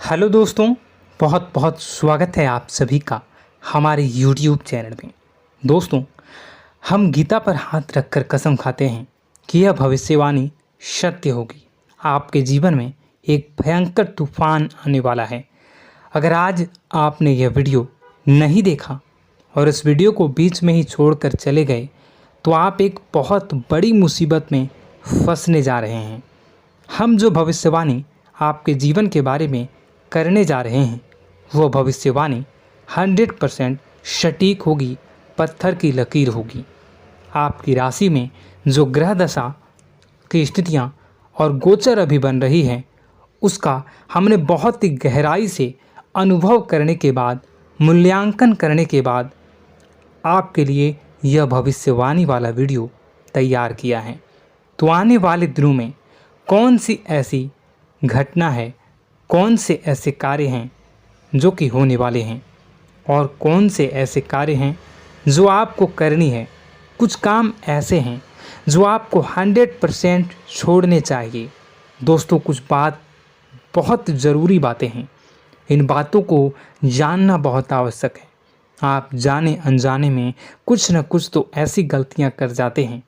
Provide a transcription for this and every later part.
Hello दोस्तों, बहुत बहुत स्वागत है आप सभी का हमारे YouTube चैनल में। दोस्तों, हम गीता पर हाथ रखकर कसम खाते हैं कि यह भविष्यवाणी सत्य होगी। आपके जीवन में एक भयंकर तूफान आने वाला है। अगर आज आपने यह वीडियो नहीं देखा और इस वीडियो को बीच में ही छोड़कर चले गए तो आप एक बहुत बड़ी मुसीबत में फंसने जा रहे हैं। हम जो भविष्यवाणी आपके जीवन के बारे में करने जा रहे हैं वो भविष्यवाणी 100% सटीक होगी, पत्थर की लकीर होगी। आपकी राशि में जो ग्रह दशा की स्थितियां और गोचर अभी बन रही हैं उसका हमने बहुत ही गहराई से अनुभव करने के बाद, मूल्यांकन करने के बाद आपके लिए यह भविष्यवाणी वाला वीडियो तैयार किया है। तो आने वाले दिनों में कौन सी ऐसी घटना है, कौन से ऐसे कार्य हैं जो कि होने वाले हैं और कौन से ऐसे कार्य हैं जो आपको करनी है। कुछ काम ऐसे हैं जो आपको 100% छोड़ने चाहिए। दोस्तों, कुछ बात बहुत ज़रूरी बातें हैं। इन बातों को जानना बहुत आवश्यक है। आप जाने अनजाने में कुछ न कुछ तो ऐसी गलतियां कर जाते हैं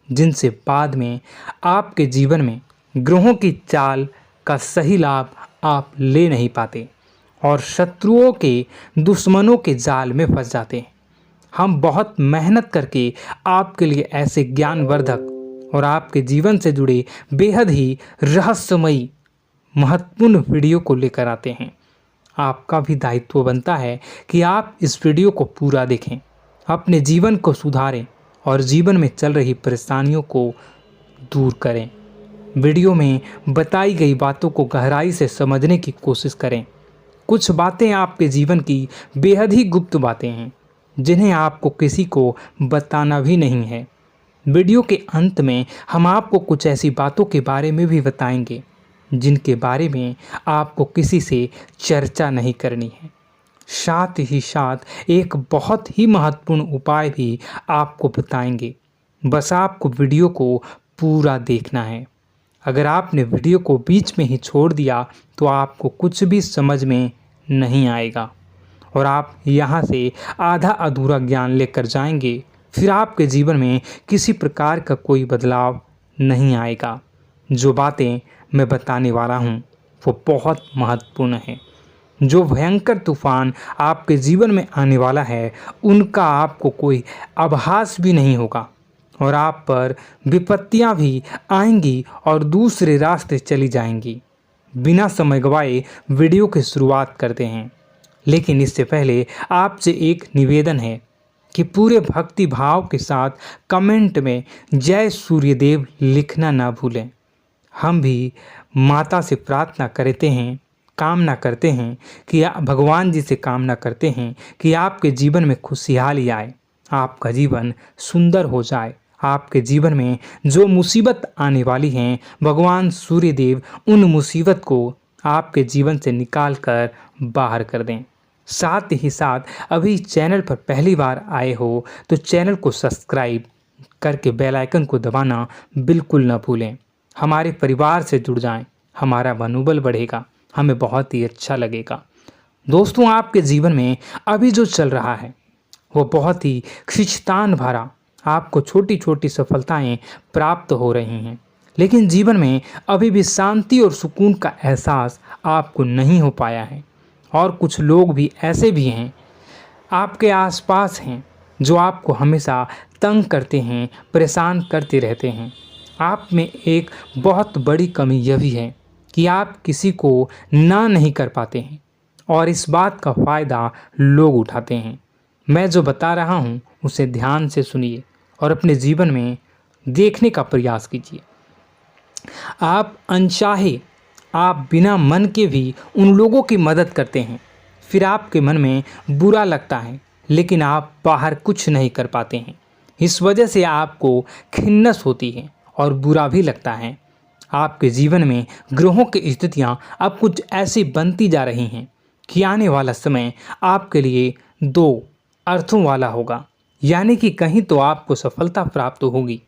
जिनसे बाद में आपके जीवन में ग्रहों की चाल का सही लाभ आप ले नहीं पाते और शत्रुओं के, दुश्मनों के जाल में फंस जाते हैं। हम बहुत मेहनत करके आपके लिए ऐसे ज्ञानवर्धक और आपके जीवन से जुड़े बेहद ही रहस्यमयी महत्वपूर्ण वीडियो को लेकर आते हैं। आपका भी दायित्व बनता है कि आप इस वीडियो को पूरा देखें, अपने जीवन को सुधारें और जीवन में चल रही परेशानियों को दूर करें। वीडियो में बताई गई बातों को गहराई से समझने की कोशिश करें। कुछ बातें आपके जीवन की बेहद ही गुप्त बातें हैं जिन्हें आपको किसी को बताना भी नहीं है। वीडियो के अंत में हम आपको कुछ ऐसी बातों के बारे में भी बताएंगे जिनके बारे में आपको किसी से चर्चा नहीं करनी है। साथ ही साथ एक बहुत ही महत्वपूर्ण उपाय भी आपको बताएंगे। बस आपको वीडियो को पूरा देखना है। अगर आपने वीडियो को बीच में ही छोड़ दिया तो आपको कुछ भी समझ में नहीं आएगा और आप यहाँ से आधा अधूरा ज्ञान लेकर जाएंगे। फिर आपके जीवन में किसी प्रकार का कोई बदलाव नहीं आएगा। जो बातें मैं बताने वाला हूँ वो बहुत महत्वपूर्ण है। जो भयंकर तूफान आपके जीवन में आने वाला है उनका आपको कोई आभास भी नहीं होगा और आप पर विपत्तियां भी आएंगी और दूसरे रास्ते चली जाएंगी। बिना समय गवाए वीडियो की शुरुआत करते हैं, लेकिन इससे पहले आपसे एक निवेदन है कि पूरे भक्ति भाव के साथ कमेंट में जय सूर्यदेव लिखना ना भूलें। हम भी माता से प्रार्थना करते हैं, कामना करते हैं कि भगवान जी से कामना करते हैं कि आपके जीवन में खुशहाली आए, आपका जीवन सुंदर हो जाए। आपके जीवन में जो मुसीबत आने वाली हैं भगवान सूर्यदेव उन मुसीबत को आपके जीवन से निकाल कर बाहर कर दें। साथ ही साथ अभी चैनल पर पहली बार आए हो तो चैनल को सब्सक्राइब करके बेल आइकन को दबाना बिल्कुल न भूलें। हमारे परिवार से जुड़ जाएं, हमारा मनोबल बढ़ेगा, हमें बहुत ही अच्छा लगेगा। दोस्तों, आपके जीवन में अभी जो चल रहा है वो बहुत ही खींचतान भरा, आपको छोटी छोटी सफलताएं प्राप्त हो रही हैं, लेकिन जीवन में अभी भी शांति और सुकून का एहसास आपको नहीं हो पाया है। और कुछ लोग भी ऐसे भी हैं आपके आसपास हैं जो आपको हमेशा तंग करते हैं, परेशान करते रहते हैं। आप में एक बहुत बड़ी कमी यह भी है कि आप किसी को ना नहीं कर पाते हैं और इस बात का फ़ायदा लोग उठाते हैं। मैं जो बता रहा हूँ उसे ध्यान से सुनिए और अपने जीवन में देखने का प्रयास कीजिए। आप अनचाहे, आप बिना मन के भी उन लोगों की मदद करते हैं, फिर आपके मन में बुरा लगता है लेकिन आप बाहर कुछ नहीं कर पाते हैं। इस वजह से आपको खिन्नस होती है और बुरा भी लगता है। आपके जीवन में ग्रहों की स्थितियाँ अब कुछ ऐसी बनती जा रही हैं कि आने वाला समय आपके लिए दो अर्थों वाला होगा। यानी कि कहीं तो आपको सफलता प्राप्त होगी,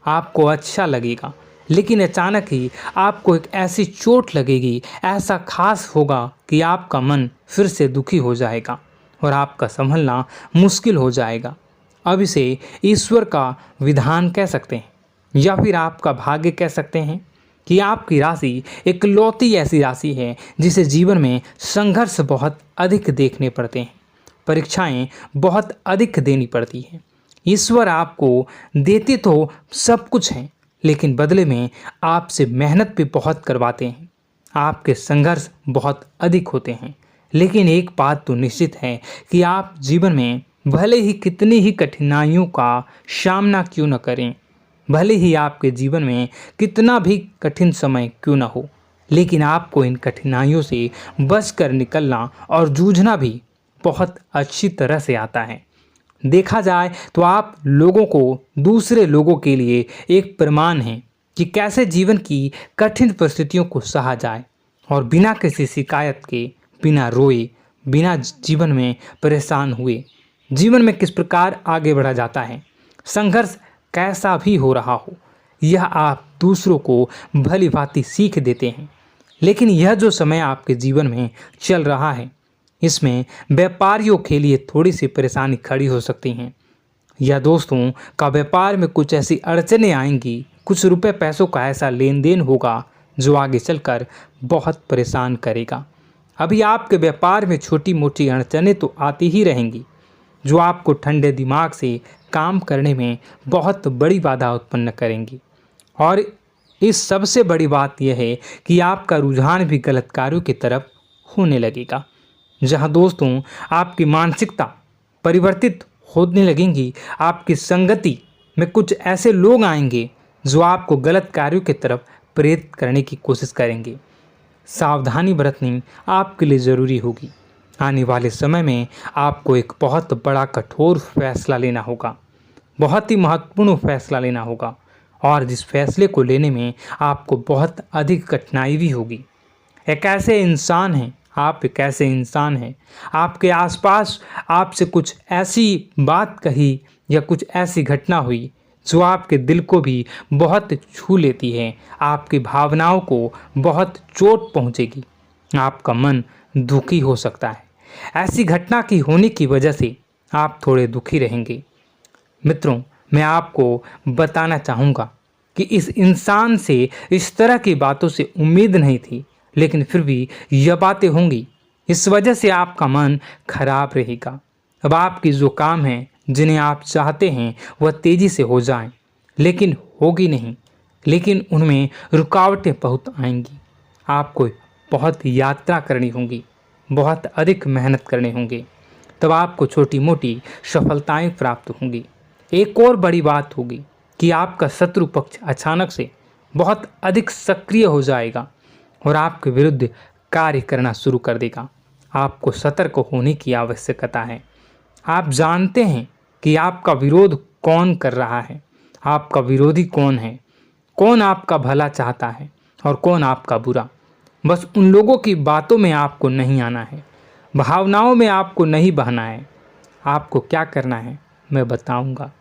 आपको अच्छा लगेगा लेकिन अचानक ही आपको एक ऐसी चोट लगेगी, ऐसा खास होगा कि आपका मन फिर से दुखी हो जाएगा और आपका संभलना मुश्किल हो जाएगा। अब इसे ईश्वर का विधान कह सकते हैं या फिर आपका भाग्य कह सकते हैं कि आपकी राशि इकलौती ऐसी राशि है जिसे जीवन में संघर्ष बहुत अधिक देखने पड़ते हैं, परीक्षाएं बहुत अधिक देनी पड़ती हैं। ईश्वर आपको देते तो सब कुछ हैं, लेकिन बदले में आपसे मेहनत भी बहुत करवाते हैं। आपके संघर्ष बहुत अधिक होते हैं, लेकिन एक बात तो निश्चित है कि आप जीवन में भले ही कितनी ही कठिनाइयों का सामना क्यों न करें, भले ही आपके जीवन में कितना भी कठिन समय क्यों न हो, लेकिन आपको इन कठिनाइयों से बच कर निकलना और जूझना भी बहुत अच्छी तरह से आता है। देखा जाए तो आप लोगों को दूसरे लोगों के लिए एक प्रमाण हैं कि कैसे जीवन की कठिन परिस्थितियों को सहा जाए और बिना किसी शिकायत के, बिना रोए, बिना जीवन में परेशान हुए जीवन में किस प्रकार आगे बढ़ा जाता है। संघर्ष कैसा भी हो रहा हो, यह आप दूसरों को भली भांति सीख देते हैं। लेकिन यह जो समय आपके जीवन में चल रहा है, इसमें व्यापारियों के लिए थोड़ी सी परेशानी खड़ी हो सकती हैं, या दोस्तों का व्यापार में कुछ ऐसी अड़चनें आएंगी, कुछ रुपए पैसों का ऐसा लेन देन होगा जो आगे चलकर बहुत परेशान करेगा। अभी आपके व्यापार में छोटी मोटी अड़चनें तो आती ही रहेंगी, जो आपको ठंडे दिमाग से काम करने में बहुत बड़ी बाधा उत्पन्न करेंगी। और इस सबसे बड़ी बात यह है कि आपका रुझान भी गलत कार्यों की तरफ होने लगेगा, जहां दोस्तों आपकी मानसिकता परिवर्तित होने लगेंगी। आपकी संगति में कुछ ऐसे लोग आएंगे जो आपको गलत कार्यों की तरफ प्रेरित करने की कोशिश करेंगे। सावधानी बरतनी आपके लिए ज़रूरी होगी। आने वाले समय में आपको एक बहुत बड़ा कठोर फैसला लेना होगा, बहुत ही महत्वपूर्ण फैसला लेना होगा, और जिस फैसले को लेने में आपको बहुत अधिक कठिनाई भी होगी। एक ऐसे इंसान हैं, आप एक ऐसे इंसान हैं, आपके आसपास आपसे कुछ ऐसी बात कही या कुछ ऐसी घटना हुई जो आपके दिल को भी बहुत छू लेती है, आपकी भावनाओं को बहुत चोट पहुंचेगी, आपका मन दुखी हो सकता है। ऐसी घटना की होने की वजह से आप थोड़े दुखी रहेंगे। मित्रों, मैं आपको बताना चाहूँगा कि इस इंसान से इस तरह की बातों से उम्मीद नहीं थी, लेकिन फिर भी यह बातें होंगी। इस वजह से आपका मन खराब रहेगा। अब आपकी जो काम है, जिन्हें आप चाहते हैं वह तेज़ी से हो जाएं, लेकिन होगी नहीं, लेकिन उनमें रुकावटें बहुत आएंगी। आपको बहुत यात्रा करनी होगी, बहुत अधिक मेहनत करने होंगे, तब आपको छोटी मोटी सफलताएं प्राप्त होंगी। एक और बड़ी बात होगी कि आपका शत्रु पक्ष अचानक से बहुत अधिक सक्रिय हो जाएगा और आपके विरुद्ध कार्य करना शुरू कर देगा। आपको सतर्क होने की आवश्यकता है। आप जानते हैं कि आपका विरोध कौन कर रहा है, आपका विरोधी कौन है, कौन आपका भला चाहता है और कौन आपका बुरा। बस उन लोगों की बातों में आपको नहीं आना है, भावनाओं में आपको नहीं बहना है। आपको क्या करना है मैं बताऊंगा।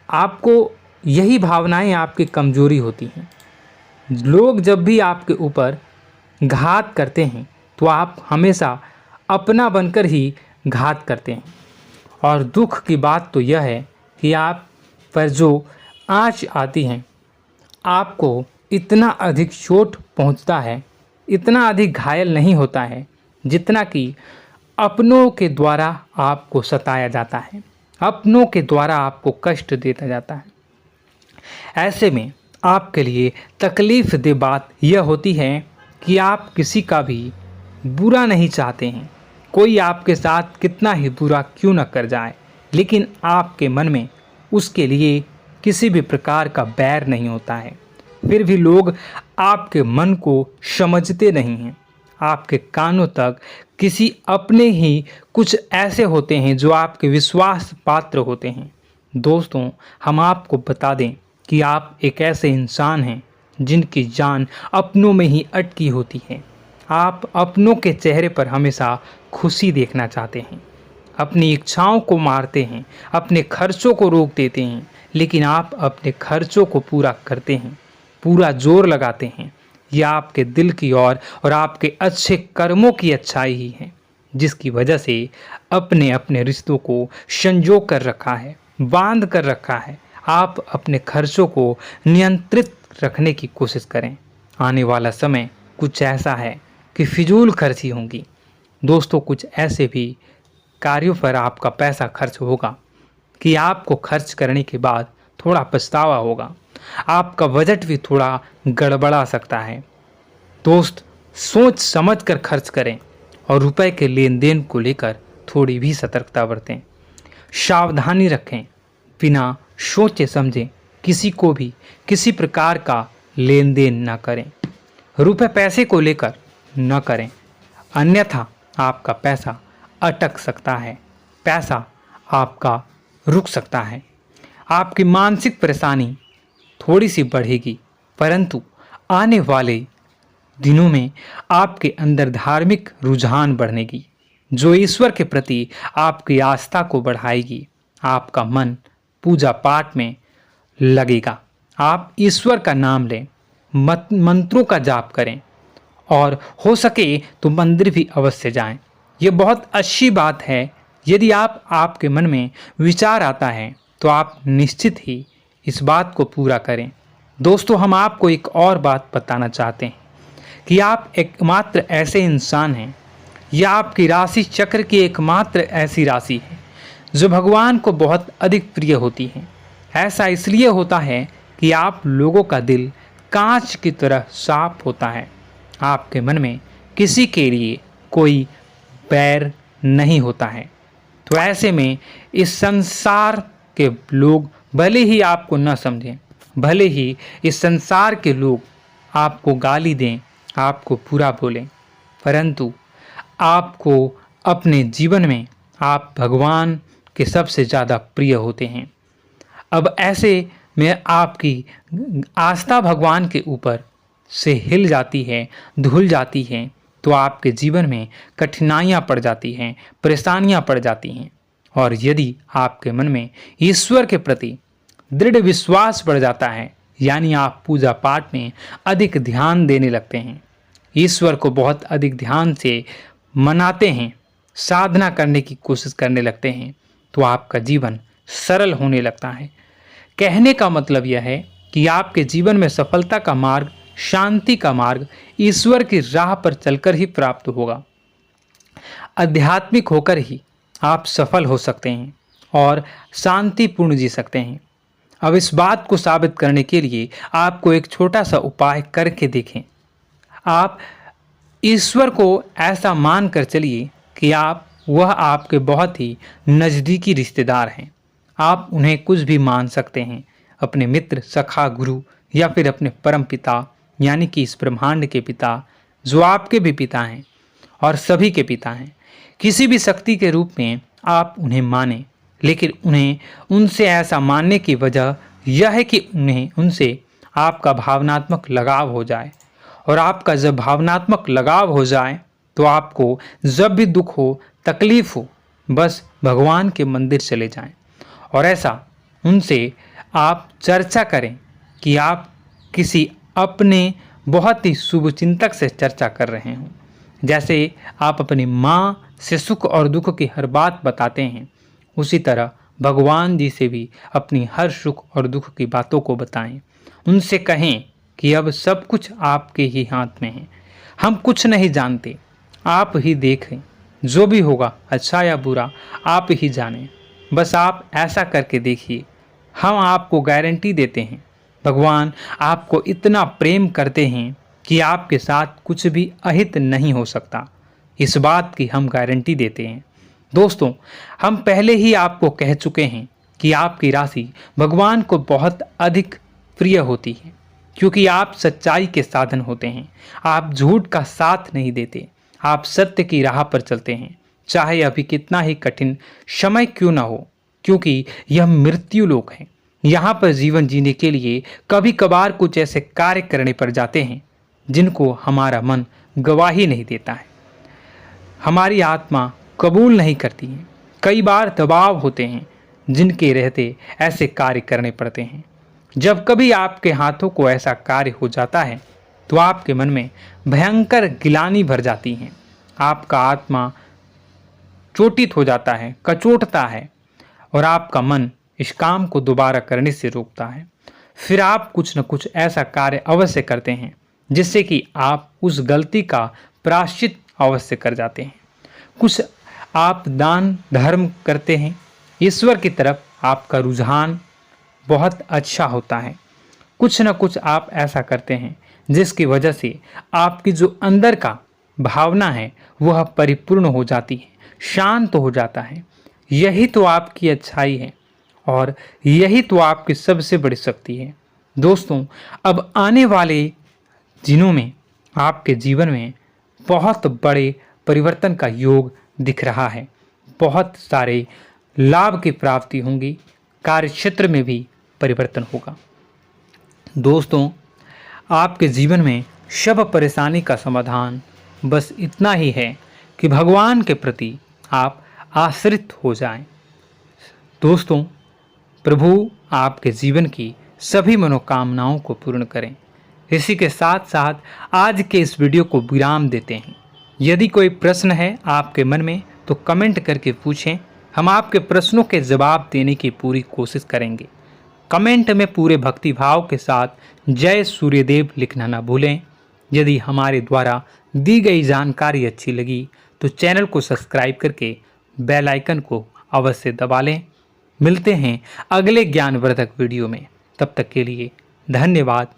आपको यही भावनाएं आपकी कमजोरी होती हैं। लोग जब भी आपके ऊपर घात करते हैं तो आप हमेशा अपना बनकर ही घात करते हैं। और दुख की बात तो यह है कि आप पर जो आँच आती है, आपको इतना अधिक चोट पहुंचता है, इतना अधिक घायल नहीं होता है जितना कि अपनों के द्वारा आपको सताया जाता है, अपनों के द्वारा आपको कष्ट देता जाता है। ऐसे में आपके लिए तकलीफ़ दे बात यह होती है कि आप किसी का भी बुरा नहीं चाहते हैं। कोई आपके साथ कितना ही बुरा क्यों न कर जाए, लेकिन आपके मन में उसके लिए किसी भी प्रकार का बैर नहीं होता है। फिर भी लोग आपके मन को समझते नहीं हैं। आपके कानों तक किसी अपने ही कुछ ऐसे होते हैं जो आपके विश्वास पात्र होते हैं। दोस्तों, हम आपको बता दें कि आप एक ऐसे इंसान हैं जिनकी जान अपनों में ही अटकी होती है। आप अपनों के चेहरे पर हमेशा खुशी देखना चाहते हैं, अपनी इच्छाओं को मारते हैं, अपने खर्चों को रोक देते हैं, लेकिन आप अपने खर्चों को पूरा करते हैं। पूरा जोर लगाते हैं, यह आपके दिल की और आपके अच्छे कर्मों की अच्छाई ही है, जिसकी वजह से अपने अपने रिश्तों को संजो कर रखा है, बांध कर रखा है। आप अपने खर्चों को नियंत्रित रखने की कोशिश करें। आने वाला समय कुछ ऐसा है कि फिजूल खर्ची होंगी। दोस्तों, कुछ ऐसे भी कार्यों पर आपका पैसा खर्च होगा कि आपको खर्च करने के बाद थोड़ा पछतावा होगा। आपका बजट भी थोड़ा गड़बड़ा सकता है। दोस्त, सोच समझ कर खर्च करें और रुपए के लेन देन को लेकर थोड़ी भी सतर्कता बरतें। सावधानी रखें, बिना सोचे समझे किसी को भी किसी प्रकार का लेन देन न करें। रुपए पैसे को लेकर न करें, अन्यथा आपका पैसा अटक सकता है, पैसा आपका रुक सकता है। आपकी मानसिक परेशानी थोड़ी सी बढ़ेगी, परंतु आने वाले दिनों में आपके अंदर धार्मिक रुझान बढ़नेगी, जो ईश्वर के प्रति आपकी आस्था को बढ़ाएगी। आपका मन पूजा पाठ में लगेगा। आप ईश्वर का नाम लें, मंत्रों का जाप करें और हो सके तो मंदिर भी अवश्य जाएं। ये बहुत अच्छी बात है। यदि आपके मन में विचार आता है तो आप निश्चित ही इस बात को पूरा करें। दोस्तों, हम आपको एक और बात बताना चाहते हैं कि आप एकमात्र ऐसे इंसान हैं, यह आपकी राशि चक्र की एकमात्र ऐसी राशि है जो भगवान को बहुत अधिक प्रिय होती है। ऐसा इसलिए होता है कि आप लोगों का दिल कांच की तरह साफ होता है। आपके मन में किसी के लिए कोई बैर नहीं होता है। तो ऐसे में इस संसार के लोग भले ही आपको न समझें, भले ही इस संसार के लोग आपको गाली दें, आपको बुरा बोलें, परंतु आपको अपने जीवन में आप भगवान के सबसे ज़्यादा प्रिय होते हैं। अब ऐसे में आपकी आस्था भगवान के ऊपर से हिल जाती है, धुल जाती है, तो आपके जीवन में कठिनाइयाँ पड़ जाती हैं, परेशानियाँ पड़ जाती हैं। और यदि आपके मन में ईश्वर के प्रति दृढ़ विश्वास बढ़ जाता है, यानी आप पूजा पाठ में अधिक ध्यान देने लगते हैं, ईश्वर को बहुत अधिक ध्यान से मनाते हैं, साधना करने की कोशिश करने लगते हैं, तो आपका जीवन सरल होने लगता है। कहने का मतलब यह है कि आपके जीवन में सफलता का मार्ग, शांति का मार्ग ईश्वर की राह पर चलकर ही प्राप्त होगा। आध्यात्मिक होकर ही आप सफल हो सकते हैं और शांतिपूर्ण जी सकते हैं। अब इस बात को साबित करने के लिए आपको एक छोटा सा उपाय करके देखें। आप ईश्वर को ऐसा मान कर चलिए कि वह आपके बहुत ही नज़दीकी रिश्तेदार हैं। आप उन्हें कुछ भी मान सकते हैं, अपने मित्र, सखा, गुरु या फिर अपने परम पिता, यानी कि इस ब्रह्मांड के पिता, जो आपके भी पिता हैं और सभी के पिता हैं। किसी भी शक्ति के रूप में आप उन्हें मानें, लेकिन उन्हें उनसे ऐसा मानने की वजह यह है कि उनसे आपका भावनात्मक लगाव हो जाए। और आपका जब भावनात्मक लगाव हो जाए तो आपको जब भी दुख हो, तकलीफ हो, बस भगवान के मंदिर चले जाएं और ऐसा उनसे आप चर्चा करें कि आप किसी अपने बहुत ही शुभचिंतक से चर्चा कर रहे हों। जैसे आप अपनी माँ से सुख और दुख की हर बात बताते हैं, उसी तरह भगवान जी से भी अपनी हर सुख और दुख की बातों को बताएं। उनसे कहें कि अब सब कुछ आपके ही हाथ में है, हम कुछ नहीं जानते, आप ही देखें, जो भी होगा अच्छा या बुरा आप ही जानें। बस आप ऐसा करके देखिए, हम आपको गारंटी देते हैं भगवान आपको इतना प्रेम करते हैं कि आपके साथ कुछ भी अहित नहीं हो सकता। इस बात की हम गारंटी देते हैं। दोस्तों, हम पहले ही आपको कह चुके हैं कि आपकी राशि भगवान को बहुत अधिक प्रिय होती है, क्योंकि आप सच्चाई के साधन होते हैं। आप झूठ का साथ नहीं देते, आप सत्य की राह पर चलते हैं, चाहे अभी कितना ही कठिन समय क्यों ना हो, क्योंकि यह मृत्यु लोक है। यहाँ पर जीवन जीने के लिए कभी कभार कुछ ऐसे कार्य करने पड़ जाते हैं जिनको हमारा मन गवाही नहीं देता है, हमारी आत्मा कबूल नहीं करती है। कई बार दबाव होते हैं जिनके रहते ऐसे कार्य करने पड़ते हैं। जब कभी आपके हाथों को ऐसा कार्य हो जाता है तो आपके मन में भयंकर गिलानी भर जाती है। आपका आत्मा चोटित हो जाता है, कचोटता है और आपका मन इस काम को दोबारा करने से रोकता है। फिर आप कुछ न कुछ ऐसा कार्य अवश्य करते हैं जिससे कि आप उस गलती का प्रायश्चित अवश्य कर जाते हैं। कुछ आप दान धर्म करते हैं। ईश्वर की तरफ आपका रुझान बहुत अच्छा होता है। कुछ न कुछ आप ऐसा करते हैं जिसकी वजह से आपकी जो अंदर का भावना है वह परिपूर्ण हो जाती है, शांत हो जाता है। यही तो आपकी अच्छाई है और यही तो आपकी सबसे बड़ी शक्ति है। दोस्तों, अब आने वाले दिनों में आपके जीवन में बहुत बड़े परिवर्तन का योग दिख रहा है। बहुत सारे लाभ की प्राप्ति होंगी, कार्यक्षेत्र में भी परिवर्तन होगा। दोस्तों, आपके जीवन में सब परेशानी का समाधान बस इतना ही है कि भगवान के प्रति आप आश्रित हो जाएं। दोस्तों, प्रभु आपके जीवन की सभी मनोकामनाओं को पूर्ण करें। इसी के साथ साथ आज के इस वीडियो को विराम देते हैं। यदि कोई प्रश्न है आपके मन में तो कमेंट करके पूछें, हम आपके प्रश्नों के जवाब देने की पूरी कोशिश करेंगे। कमेंट में पूरे भक्तिभाव के साथ जय सूर्यदेव लिखना ना भूलें। यदि हमारे द्वारा दी गई जानकारी अच्छी लगी तो चैनल को सब्सक्राइब करके बेल आइकन को अवश्य दबा लें। मिलते हैं अगले ज्ञानवर्धक वीडियो में। तब तक के लिए धन्यवाद।